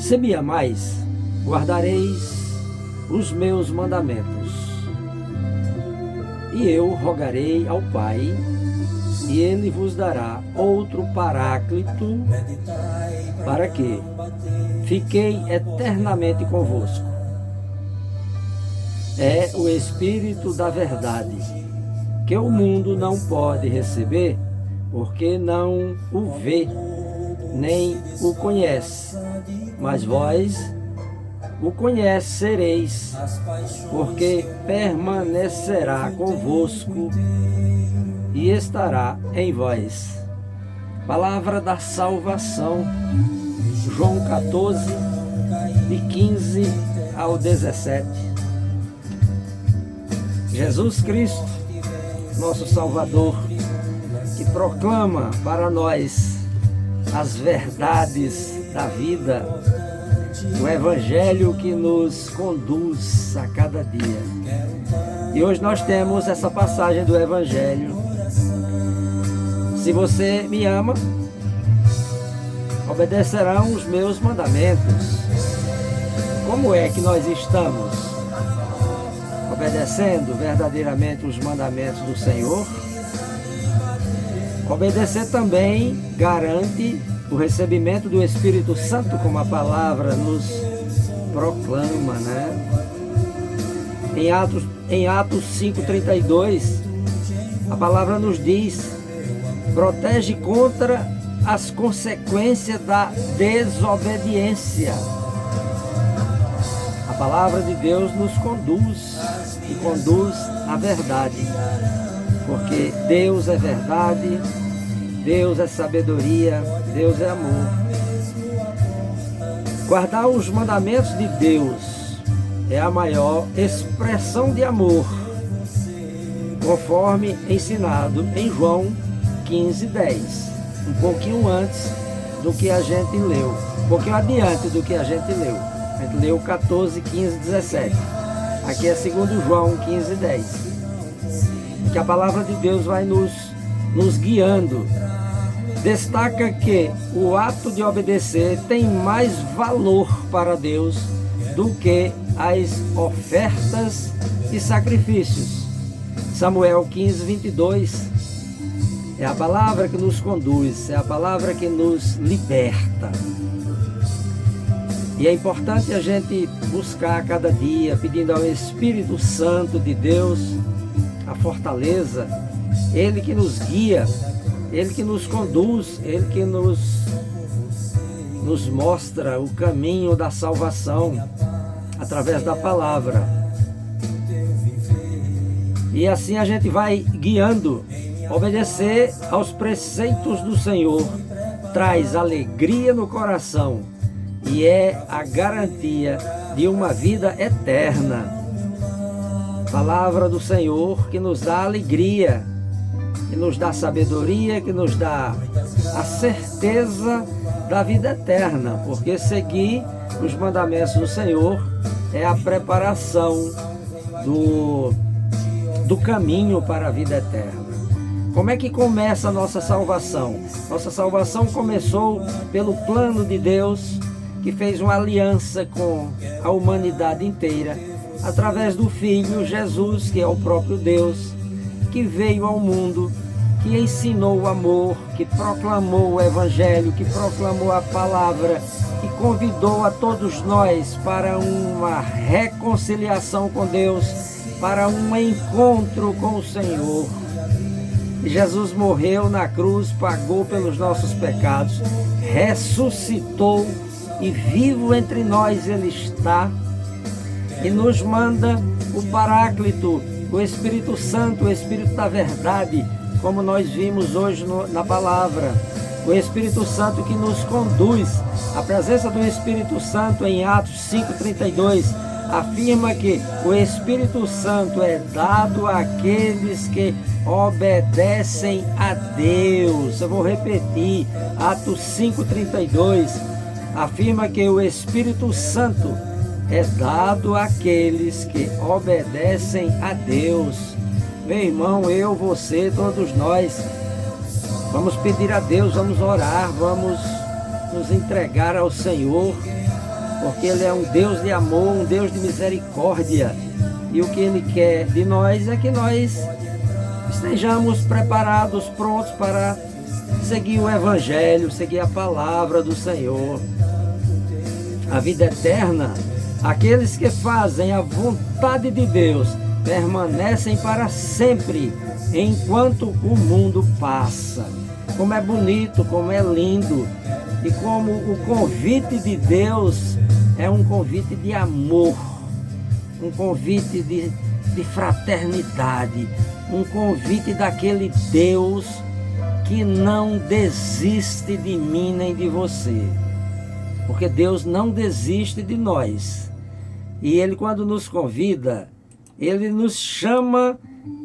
Se me amais, guardareis os meus mandamentos. E eu rogarei ao Pai, e Ele vos dará outro Paráclito, para que fiquei eternamente convosco. É o Espírito da verdade, que o mundo não pode receber, porque não o vê, nem o conhece. Mas vós o conhecereis, porque permanecerá convosco e estará em vós. Palavra da salvação, João 14, de 15 ao 17. Jesus Cristo, nosso Salvador, que proclama para nós as verdades da vida, o Evangelho que nos conduz a cada dia. E hoje nós temos essa passagem do Evangelho. Se você me ama, obedecerão os meus mandamentos. Como é que nós estamos obedecendo verdadeiramente os mandamentos do Senhor? Obedecer também garante o recebimento do Espírito Santo, como a palavra nos proclama, né? Em Atos 5,32, a palavra nos diz: protege contra as consequências da desobediência. A palavra de Deus nos conduz e conduz à verdade, porque Deus é verdade, Deus é sabedoria, Deus é amor. Guardar os mandamentos de Deus é a maior expressão de amor, conforme ensinado em João 15:10, um pouquinho antes do que a gente leu, um pouquinho adiante do que a gente leu. A gente leu 14, 15, 17. Aqui é segundo João 15:10. Que a palavra de Deus vai nos guiando. Destaca que o ato de obedecer tem mais valor para Deus do que as ofertas e sacrifícios. Samuel 15:22 é a palavra que nos conduz, é a palavra que nos liberta. E é importante a gente buscar a cada dia, pedindo ao Espírito Santo de Deus a fortaleza, Ele que nos guia, Ele que nos conduz, Ele que nos mostra o caminho da salvação através da palavra. E assim a gente vai guiando. Obedecer aos preceitos do Senhor traz alegria no coração e é a garantia de uma vida eterna. Palavra do Senhor que nos dá alegria, que nos dá sabedoria, que nos dá a certeza da vida eterna, porque seguir os mandamentos do Senhor é a preparação do caminho para a vida eterna. Como é que começa a nossa salvação? Nossa salvação começou pelo plano de Deus, que fez uma aliança com a humanidade inteira, através do Filho Jesus, que é o próprio Deus, que veio ao mundo, que ensinou o amor, que proclamou o Evangelho, que proclamou a palavra, que convidou a todos nós para uma reconciliação com Deus, para um encontro com o Senhor. E Jesus morreu na cruz, pagou pelos nossos pecados, ressuscitou e vivo entre nós Ele está, e nos manda o Paráclito, o Espírito Santo, o Espírito da verdade, como nós vimos hoje na palavra. O Espírito Santo que nos conduz. A presença do Espírito Santo em Atos 5:32 afirma que o Espírito Santo é dado àqueles que obedecem a Deus. Eu vou repetir, Atos 5:32 afirma que o Espírito Santo é dado àqueles que obedecem a Deus. Meu irmão, eu, você, todos nós, vamos pedir a Deus, vamos orar, vamos nos entregar ao Senhor porque Ele é um Deus de amor, um Deus de misericórdia. E o que Ele quer de nós é que nós estejamos preparados, prontos para seguir o Evangelho, seguir a palavra do Senhor. A vida eterna, aqueles que fazem a vontade de Deus, permanecem para sempre, enquanto o mundo passa. Como é bonito, como é lindo, e como o convite de Deus é um convite de amor, um convite de fraternidade, um convite daquele Deus que não desiste de mim nem de você. Porque Deus não desiste de nós. E Ele, quando nos convida, Ele nos chama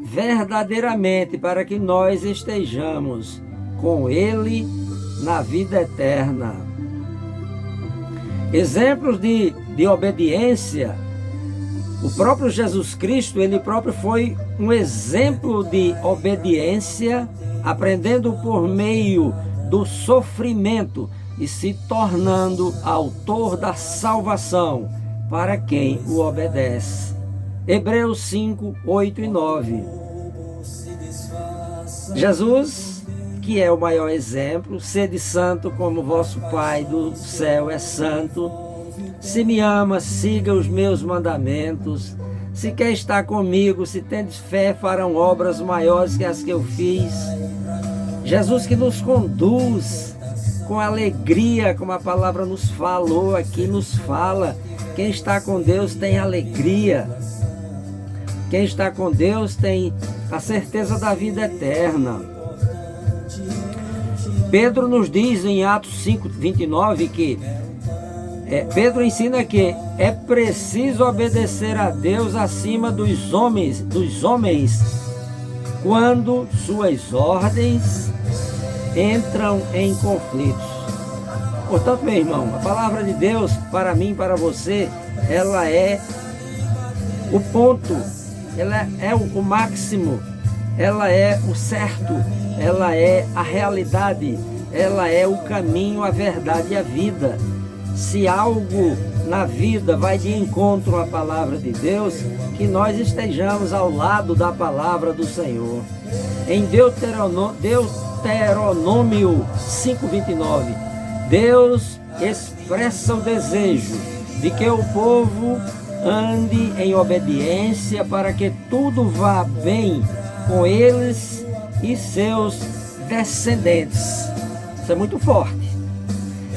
verdadeiramente para que nós estejamos com Ele na vida eterna. Exemplos de obediência. O próprio Jesus Cristo, Ele próprio foi um exemplo de obediência, aprendendo por meio do sofrimento e se tornando autor da salvação para quem o obedece. Hebreus 5, 8 e 9. Jesus, que é o maior exemplo, sede santo como vosso Pai do céu é santo. Se me ama, siga os meus mandamentos. Se quer estar comigo, se tendes fé, farão obras maiores que as que eu fiz. Jesus que nos conduz com alegria, como a palavra nos falou aqui, nos fala. Quem está com Deus tem alegria. Quem está com Deus tem a certeza da vida eterna. Pedro nos diz em Atos 5, 29 que Pedro ensina que é preciso obedecer a Deus acima dos homens quando suas ordens entram em conflitos. Portanto, meu irmão, a palavra de Deus para mim, para você, ela é o ponto, ela é o máximo, ela é o certo, ela é a realidade, ela é o caminho, a verdade e a vida. Se algo na vida vai de encontro à palavra de Deus, que nós estejamos ao lado da palavra do Senhor. Em Deuteronômio 5:29, Deus expressa o desejo de que o povo ande em obediência para que tudo vá bem com eles e seus descendentes. Isso é muito forte.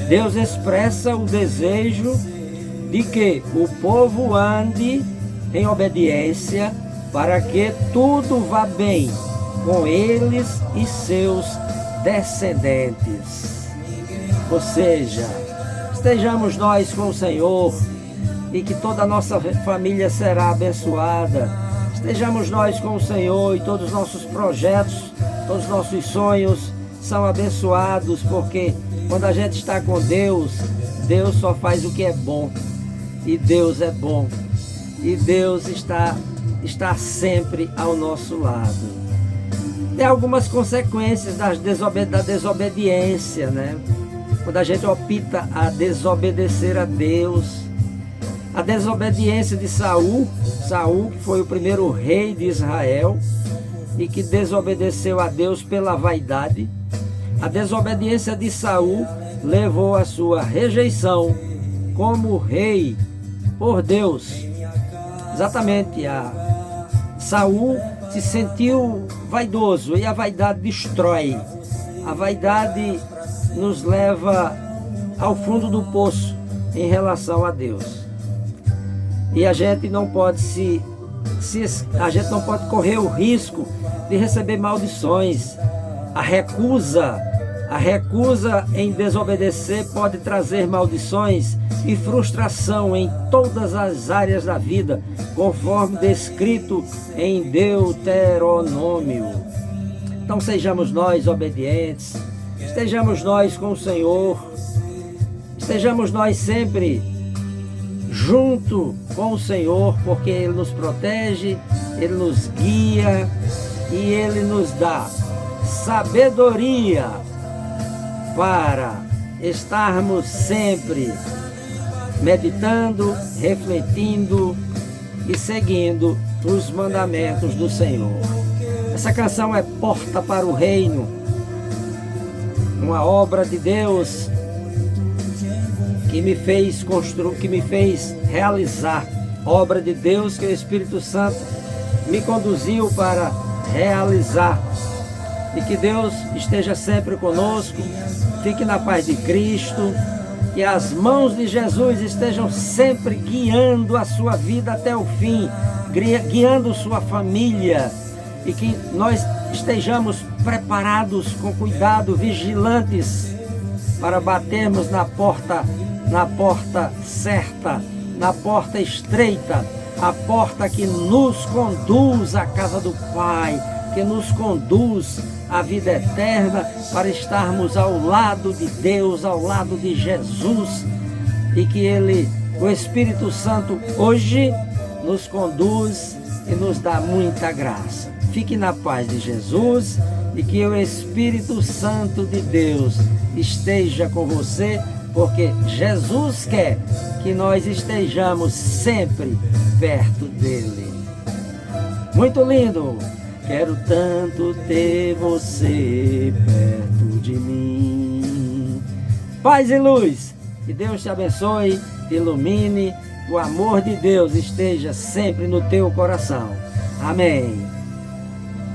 Deus expressa o desejo de que o povo ande em obediência para que tudo vá bem com eles e seus descendentes. Ou seja, estejamos nós com o Senhor e que toda a nossa família será abençoada. Estejamos nós com o Senhor e todos os nossos projetos, todos os nossos sonhos são abençoados, porque quando a gente está com Deus, Deus só faz o que é bom. E Deus é bom. E Deus está sempre ao nosso lado. Tem algumas consequências da desobediência, né? Quando a gente opta a desobedecer a Deus. A desobediência de Saul, que foi o primeiro rei de Israel e que desobedeceu a Deus pela vaidade. A desobediência de Saul levou à sua rejeição como rei por Deus. Exatamente, Saul se sentiu vaidoso e a vaidade destrói. A vaidade nos leva ao fundo do poço em relação a Deus. E a gente não pode a gente não pode correr o risco de receber maldições. A recusa em desobedecer pode trazer maldições e frustração em todas as áreas da vida, conforme descrito em Deuteronômio. Então sejamos nós obedientes, estejamos nós com o Senhor, estejamos nós sempre junto com o Senhor, porque Ele nos protege, Ele nos guia e Ele nos dá sabedoria para estarmos sempre meditando, refletindo e seguindo os mandamentos do Senhor. Essa canção é Porta para o Reino, uma obra de Deus que me fez que me fez realizar, obra de Deus que o Espírito Santo me conduziu para realizar. E que Deus esteja sempre conosco, fique na paz de Cristo, que as mãos de Jesus estejam sempre guiando a sua vida até o fim, guiando sua família, e que nós estejamos preparados com cuidado, vigilantes, para batermos na porta certa, na porta estreita, a porta que nos conduz à casa do Pai, que nos conduz à vida eterna, para estarmos ao lado de Deus, ao lado de Jesus, e que o Espírito Santo, hoje nos conduz e nos dá muita graça. Fique na paz de Jesus e que o Espírito Santo de Deus esteja com você, porque Jesus quer que nós estejamos sempre perto dele. Muito lindo! Quero tanto ter você perto de mim. Paz e luz, que Deus te abençoe, te ilumine, o amor de Deus esteja sempre no teu coração. Amém.